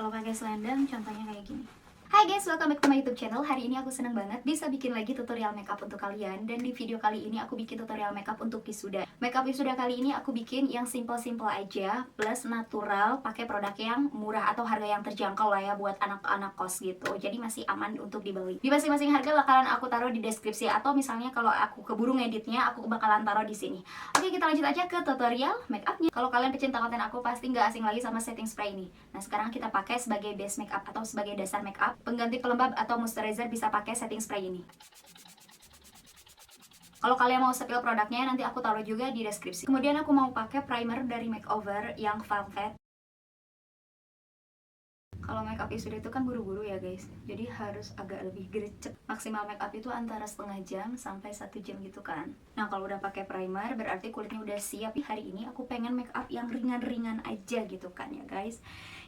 Kalau pakai selendang contohnya kayak gini. Hai guys, welcome back to my YouTube channel. Hari ini aku seneng banget bisa bikin lagi tutorial makeup untuk kalian. Dan di video kali ini aku bikin tutorial makeup untuk wisuda. Makeup wisuda kali ini aku bikin yang simple-simple aja, plus natural, pakai produk yang murah atau harga yang terjangkau lah ya buat anak-anak kos gitu. Jadi masih aman untuk dibeli. Di masing-masing harga bakalan aku taruh di deskripsi, atau misalnya kalau aku keburu ngeditnya, aku bakalan taruh di sini. Oke, kita lanjut aja ke tutorial makeupnya. Kalau kalian pecinta konten aku pasti nggak asing lagi sama setting spray ini. Nah, sekarang kita pakai sebagai base makeup atau sebagai dasar makeup. Pengganti pelembab atau moisturizer bisa pakai setting spray ini. Kalau kalian mau spill produknya nanti aku taruh juga di deskripsi. Kemudian aku mau pakai primer dari Makeover yang Velvet. Kalau makeup wisuda itu kan buru-buru ya guys, jadi harus agak lebih gercep. Maksimal makeup itu antara setengah jam sampai 1 jam gitu kan. Nah, kalau udah pakai primer berarti kulitnya udah siap. Hari ini aku pengen makeup yang ringan-ringan aja gitu kan ya guys.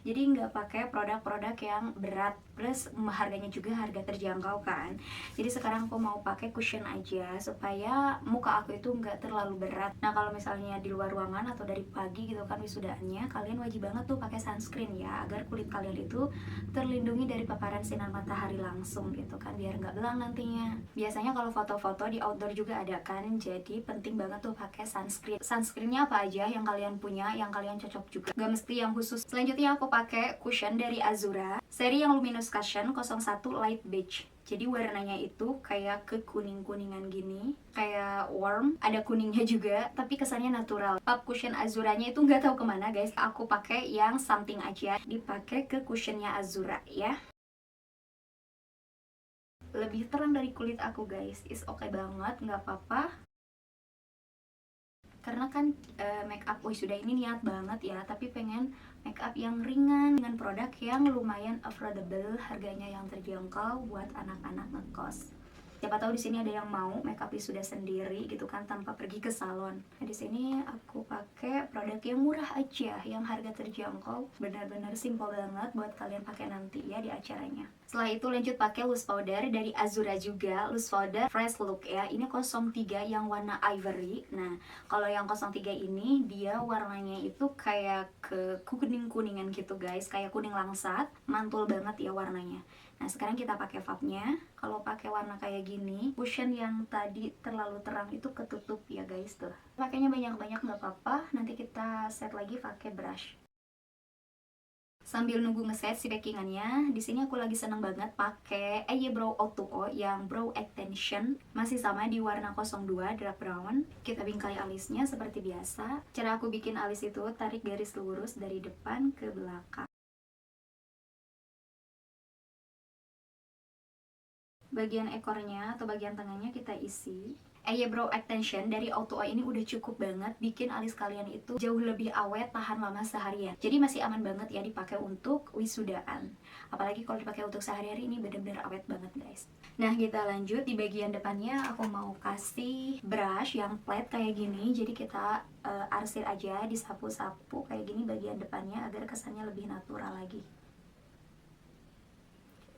Jadi nggak pakai produk-produk yang berat, plus harganya juga harga terjangkau kan. Jadi sekarang aku mau pakai cushion aja supaya muka aku itu nggak terlalu berat. Nah, kalau misalnya di luar ruangan atau dari pagi gitu kan wisudaannya, kalian wajib banget tuh pakai sunscreen ya, agar kulit kalian itu terlindungi dari paparan sinar matahari langsung gitu kan, biar nggak belang nantinya. Biasanya kalau foto-foto di outdoor juga ada kan, jadi penting banget tuh pakai sunscreen. Sunscreennya apa aja yang kalian punya, yang kalian cocok juga, nggak mesti yang khusus. Selanjutnya aku pakai cushion dari Azura, seri yang Luminous Cushion 01 Light Beige. Jadi warnanya itu kayak kekuning-kuningan gini, kayak warm, ada kuningnya juga, tapi kesannya natural. Pop cushion Azuranya itu nggak tahu kemana guys. Aku pakai yang something aja, dipakai ke cushionnya Azura ya. Lebih terang dari kulit aku guys, is oke banget, nggak apa-apa. Karena kan make up wisuda ini niat banget ya, tapi pengen make up yang ringan dengan produk yang lumayan affordable, harganya yang terjangkau buat anak-anak ngekos. Siapa tahu di sini ada yang mau make up wisuda sendiri gitu kan, tanpa pergi ke salon. Nah, di sini aku pakai produk yang murah aja, yang harga terjangkau, benar-benar simple banget buat kalian pakai nanti ya di acaranya. Setelah itu lanjut pakai loose powder dari Azura juga, loose powder fresh look ya. Ini 03 yang warna ivory. Nah, kalau yang 03 ini dia warnanya itu kayak ke kuning-kuningan gitu guys, kayak kuning langsat, mantul banget ya warnanya. Nah, sekarang kita pakai fabnya. Kalau pakai warna kayak gini, cushion yang tadi terlalu terang itu ketutup ya guys tuh. Pakainya banyak-banyak nggak apa-apa, nanti kita set lagi pakai brush. Sambil nunggu ngeset si packingannya, di sini aku lagi seneng banget pakai Eyebrow O2O yang brow extension, masih sama di warna 02 dark brown. Kita bingkai alisnya seperti biasa. Cara aku bikin alis itu tarik garis lurus dari depan ke belakang. Bagian ekornya atau bagian tengahnya kita isi. Eyebrow extension dari O2O ini udah cukup banget bikin alis kalian itu jauh lebih awet, tahan lama seharian. Jadi masih aman banget ya dipakai untuk wisudaan. Apalagi kalau dipakai untuk sehari-hari, ini bener-bener awet banget guys. Nah, kita lanjut di bagian depannya. Aku mau kasih brush yang flat kayak gini. Jadi kita arsir aja, disapu-sapu kayak gini bagian depannya agar kesannya lebih natural lagi.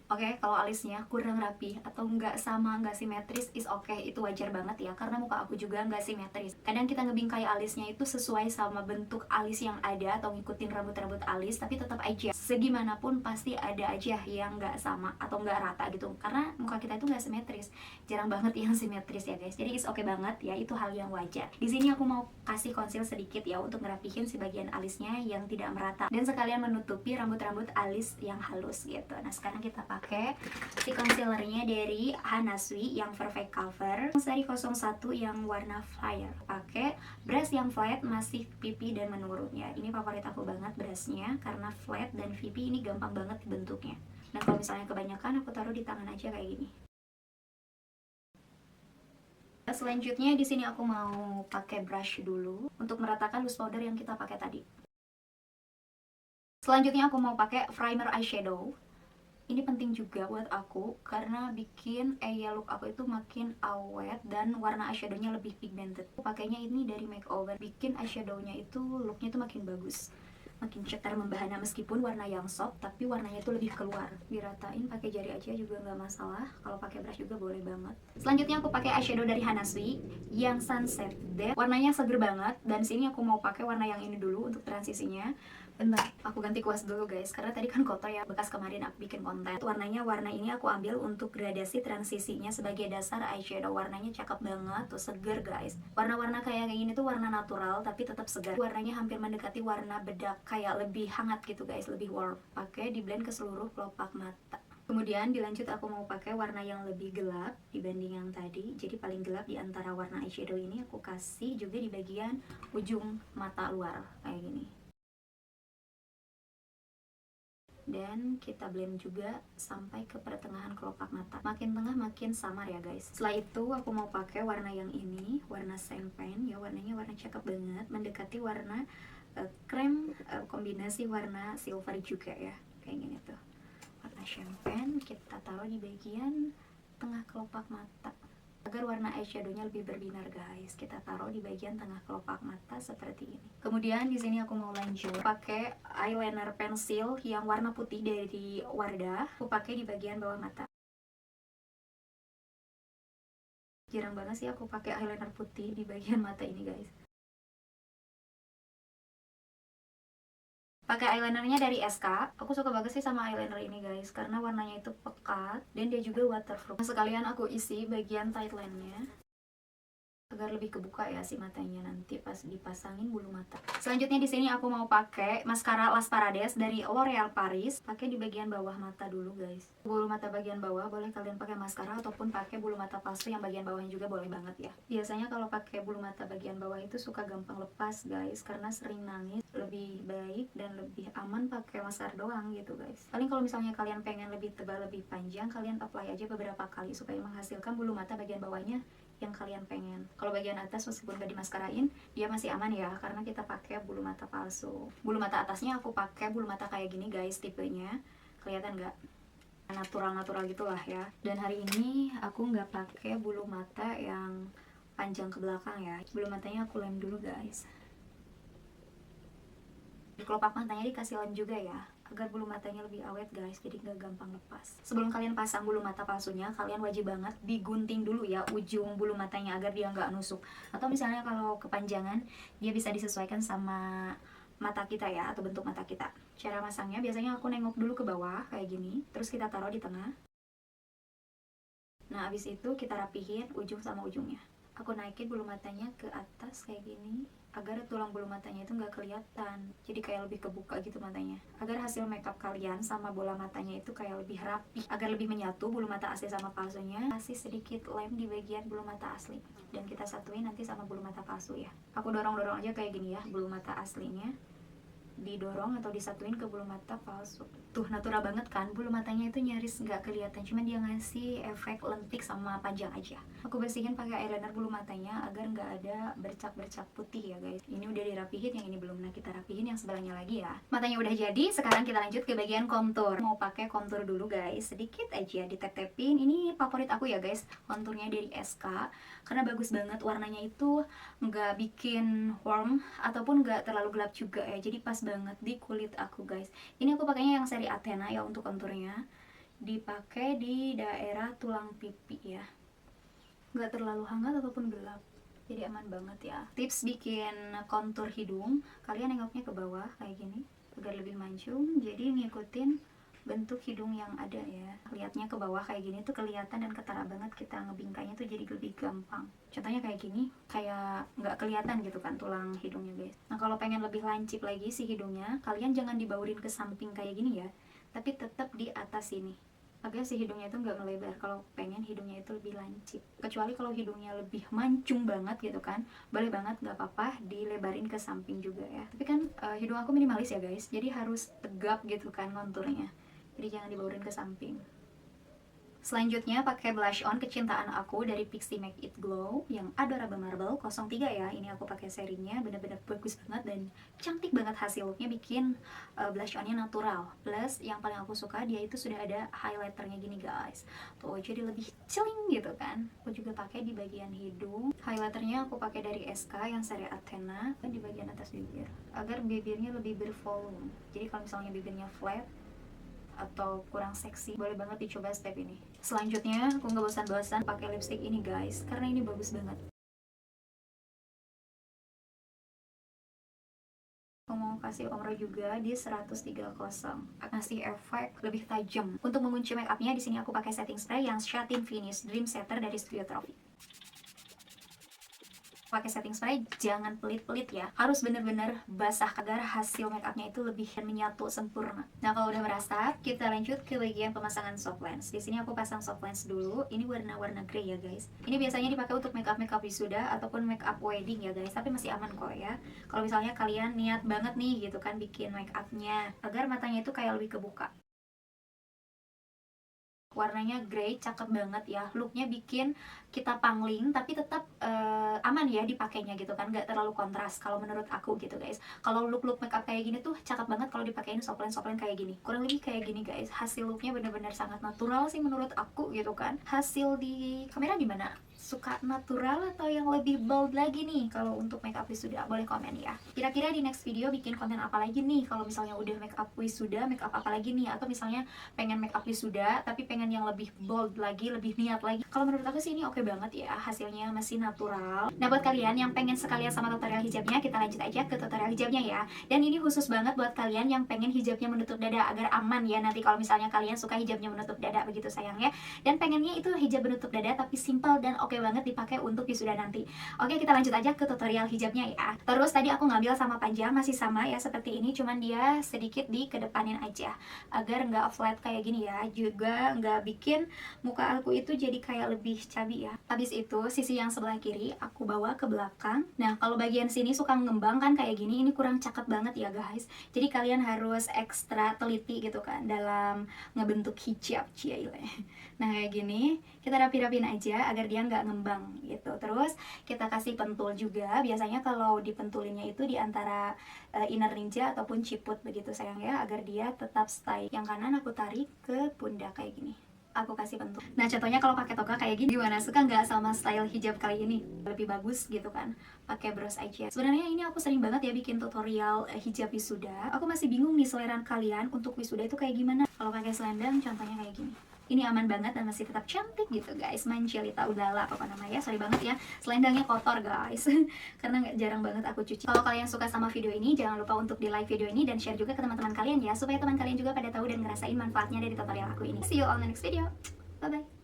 Oke, kalau alisnya kurang rapi atau nggak sama, nggak simetris, is oke, itu wajar banget ya, karena muka aku juga nggak simetris. Kadang kita ngebingkai alisnya itu sesuai sama bentuk alis yang ada atau ngikutin rambut-rambut alis, tapi tetap aja, segimanapun pasti ada aja yang nggak sama atau nggak rata gitu, karena muka kita itu nggak simetris. Jarang banget yang simetris ya guys, jadi is oke banget ya, itu hal yang wajar. Di sini aku mau kasih conceal sedikit ya, untuk ngerapihin si bagian alisnya yang tidak merata, dan sekalian menutupi rambut-rambut alis yang halus gitu. Nah, sekarang kita pakai si concealernya dari Hanasui yang Perfect Cover, seri 01 yang warna fire. Pakai brush yang flat, masih pipi dan menurun ya. Ini favorit aku banget brushnya, karena flat dan pipi ini gampang banget bentuknya. Dan kalau misalnya kebanyakan, aku taruh di tangan aja kayak gini. Selanjutnya di sini aku mau pakai brush dulu untuk meratakan loose powder yang kita pakai tadi. Selanjutnya aku mau pakai primer eyeshadow. Ini penting juga buat aku karena bikin eye look aku itu makin awet dan warna eyeshadownya lebih pigmented. Pakainya ini dari Makeover, bikin eyeshadownya itu looknya itu makin bagus, makin cetar membahana, meskipun warna yang soft tapi warnanya itu lebih keluar. Diratain pakai jari aja juga nggak masalah, kalau pakai brush juga boleh banget. Selanjutnya aku pakai eyeshadow dari Hanasui yang Sunset Dead, warnanya seger banget, dan sini aku mau pakai warna yang ini dulu untuk transisinya. Bentar, aku ganti kuas dulu guys, karena tadi kan kotor ya, bekas kemarin aku bikin konten. Warnanya, warna ini aku ambil untuk gradasi transisinya sebagai dasar eyeshadow. Warnanya cakep banget, tuh seger guys. Warna-warna kayak gini tuh warna natural, tapi tetap segar. Warnanya hampir mendekati warna bedak, kayak lebih hangat gitu guys, lebih warm. Pakai di blend ke seluruh kelopak mata. Kemudian dilanjut aku mau pakai warna yang lebih gelap dibanding yang tadi. Jadi paling gelap di antara warna eyeshadow ini aku kasih juga di bagian ujung mata luar, kayak gini. Dan kita blend juga sampai ke pertengahan kelopak mata. Makin tengah makin samar ya guys. Setelah itu aku mau pakai warna yang ini, warna champagne ya. Warnanya warna cakep banget, mendekati warna krem, kombinasi warna silver juga ya, kayak gini tuh. Warna champagne kita taruh di bagian tengah kelopak mata. Agar warna eyeshadownya lebih berbinar guys, kita taruh di bagian tengah kelopak mata seperti ini. Kemudian di sini aku mau lanjut pakai eyeliner pensil yang warna putih dari Wardah. Aku pakai di bagian bawah mata. Jarang banget sih aku pakai eyeliner putih di bagian mata ini guys. Pakai eyelinernya dari SK. Aku suka banget sih sama eyeliner ini guys, karena warnanya itu pekat dan dia juga waterproof. Sekalian aku isi bagian tightline-nya agar lebih kebuka ya si matanya nanti pas dipasangin bulu mata. Selanjutnya di sini aku mau pakai maskara Las Parades dari L'Oreal Paris. Pakai di bagian bawah mata dulu guys. Bulu mata bagian bawah boleh kalian pakai maskara ataupun pakai bulu mata palsu yang bagian bawahnya juga boleh banget ya. Biasanya kalau pakai bulu mata bagian bawah itu suka gampang lepas guys, karena sering nangis. Lebih baik dan lebih aman pakai maskara doang gitu guys. Paling kalau misalnya kalian pengen lebih tebal, lebih panjang, kalian apply aja beberapa kali supaya menghasilkan bulu mata bagian bawahnya yang kalian pengen. Kalau bagian atas meskipun gak dimaskarain, dia masih aman ya, karena kita pakai bulu mata palsu. Bulu mata atasnya aku pakai bulu mata kayak gini guys, tipenya. Kelihatan nggak? Natural-natural gitulah ya. Dan hari ini aku nggak pakai bulu mata yang panjang ke belakang ya. Bulu matanya aku lem dulu guys. Di kelopak matanya dikasih lem juga ya, agar bulu matanya lebih awet guys, jadi nggak gampang lepas. Sebelum kalian pasang bulu mata palsunya, kalian wajib banget digunting dulu ya ujung bulu matanya agar dia nggak nusuk. Atau misalnya kalau kepanjangan, dia bisa disesuaikan sama mata kita ya, atau bentuk mata kita. Cara masangnya biasanya aku nengok dulu ke bawah kayak gini, terus kita taruh di tengah. Nah abis itu kita rapihin ujung sama ujungnya. Aku naikin bulu matanya ke atas kayak gini, agar tulang bulu matanya itu nggak kelihatan, jadi kayak lebih kebuka gitu matanya, agar hasil makeup kalian sama bola matanya itu kayak lebih rapi, agar lebih menyatu bulu mata asli sama palsunya. Kasih sedikit lem di bagian bulu mata asli dan kita satuin nanti sama bulu mata palsu ya. Aku dorong-dorong aja kayak gini ya, bulu mata aslinya didorong atau disatuin ke bulu mata palsu. Tuh natural banget kan, bulu matanya itu nyaris nggak kelihatan, cuman dia ngasih efek lentik sama panjang aja. Aku bersihin pakai eyeliner bulu matanya agar nggak ada bercak-bercak putih ya guys. Ini udah dirapihin, yang ini belum. Nah kita rapihin yang sebelahnya lagi ya. Matanya udah jadi, sekarang kita lanjut ke bagian kontur. Mau pakai kontur dulu guys, sedikit aja ditep-tepin. Ini favorit aku ya guys, konturnya dari SK, karena bagus banget warnanya itu, nggak bikin warm ataupun nggak terlalu gelap juga ya, jadi pas banget di kulit aku guys. Ini aku pakainya yang seri Athena ya untuk konturnya, dipakai di daerah tulang pipi ya, nggak terlalu hangat ataupun gelap, jadi aman banget ya. Tips bikin kontur hidung, kalian nengoknya ke bawah kayak gini agar lebih mancung, jadi ngikutin bentuk hidung yang ada ya. Lihatnya ke bawah kayak gini tuh kelihatan dan ketara banget, kita ngebingkainya tuh jadi lebih gampang. Contohnya kayak gini, kayak nggak kelihatan gitu kan tulang hidungnya guys. Nah kalau pengen lebih lancip lagi si hidungnya, kalian jangan dibaurin ke samping kayak gini ya, tapi tetap di atas sini, agar si hidungnya itu nggak melebar. Kalau pengen hidungnya itu lebih lancip, kecuali kalau hidungnya lebih mancung banget gitu kan, boleh banget, nggak apa-apa dilebarin ke samping juga ya. Tapi kan hidung aku minimalis ya guys, jadi harus tegap gitu kan konturnya, jadi jangan dibaurin ke samping. Selanjutnya pakai blush on kecintaan aku dari Pixi Make It Glow yang Adorable Marble 03 ya. Ini aku pakai serinya, bener-bener bagus banget dan cantik banget hasil looknya, bikin blush onnya natural. Plus yang paling aku suka, dia itu sudah ada highlighternya gini guys. Tuh jadi lebih celing gitu kan. Aku juga pakai di bagian hidung. Highlighternya aku pakai dari SK yang seri Athena, dan di bagian atas bibir, agar bibirnya lebih bervolume. Jadi kalau misalnya bibirnya flat atau kurang seksi, boleh banget dicoba step ini. Selanjutnya aku nggak bosan-bosan pakai lipstick ini guys, karena ini bagus banget. Aku mau kasih omro juga di 130, ngasih efek lebih tajam. Untuk mengunci make upnya di sini aku pakai setting spray yang Satin Finish Dream Setter dari Studio Trophy. Pakai setting spray jangan pelit-pelit ya, harus bener-bener basah agar hasil make upnya itu lebih menyatu sempurna. Nah kalau udah merasa, kita lanjut ke bagian pemasangan soft lens. Di sini aku pasang soft lens dulu. Ini warna-warna grey ya guys. Ini biasanya dipakai untuk make up wisuda ataupun make up wedding ya guys, tapi masih aman kok ya. Kalau misalnya kalian niat banget nih gitu kan bikin make upnya agar matanya itu kayak lebih kebuka. Warnanya grey, cakep banget ya. Looknya bikin kita pangling tapi tetap aman ya dipakainya gitu kan, gak terlalu kontras kalau menurut aku gitu guys. Kalau look makeup kayak gini tuh cakep banget kalau dipakein soft lens kayak gini, kurang lebih kayak gini guys. Hasil looknya bener-bener sangat natural sih menurut aku gitu kan. Hasil di kamera gimana? Suka natural atau yang lebih bold lagi nih? Kalau untuk makeup wisuda boleh komen ya. Kira-kira di next video bikin konten apa lagi nih? Kalau misalnya udah makeup wisuda, makeup apa lagi nih? Atau misalnya pengen makeup wisuda tapi pengen yang lebih bold lagi, lebih niat lagi. Kalau menurut aku sih ini oke banget ya, hasilnya masih natural. Nah buat kalian yang pengen sekalian sama tutorial hijabnya, kita lanjut aja ke tutorial hijabnya ya. Dan ini khusus banget buat kalian yang pengen hijabnya menutup dada agar aman ya nanti kalau misalnya kalian suka hijabnya menutup dada begitu sayang ya. Dan pengennya itu hijab menutup dada tapi simple dan oke banget dipakai untuk wisuda nanti. Oke, kita lanjut aja ke tutorial hijabnya ya. Terus tadi aku ngambil sama panjang masih sama ya seperti ini, cuman dia sedikit dikedepanin aja agar nggak flat kayak gini ya, juga nggak bikin muka aku itu jadi kayak lebih cabi ya. Habis itu sisi yang sebelah kiri aku bawa ke belakang. Nah kalau bagian sini suka ngembang kan kayak gini, ini kurang cakep banget ya guys. Jadi kalian harus ekstra teliti gitu kan dalam ngebentuk hijab ciele. Nah kayak gini kita rapi-rapin aja agar dia nggak ngembang gitu. Terus kita kasih pentul juga. Biasanya kalau dipentulinnya itu di antara inner ninja ataupun ciput begitu sayang ya, agar dia tetap stay. Yang kanan aku tarik ke pundak kayak gini, aku kasih pentul. Nah contohnya kalau pakai toga kayak gini gimana, suka nggak sama style hijab kali ini? Lebih bagus gitu kan pakai bros aja. Sebenarnya ini aku sering banget ya bikin tutorial hijab wisuda. Aku masih bingung nih selera kalian untuk wisuda itu kayak gimana. Kalau pakai selendang contohnya kayak gini, ini aman banget dan masih tetap cantik gitu guys. Mancelita udala apa namanya, sorry banget ya selendangnya kotor guys karena jarang banget aku cuci. Kalau kalian suka sama video ini, jangan lupa untuk di like video ini dan share juga ke teman-teman kalian ya, supaya teman kalian juga pada tahu dan ngerasain manfaatnya dari tutorial aku ini. See you on the next video, bye bye.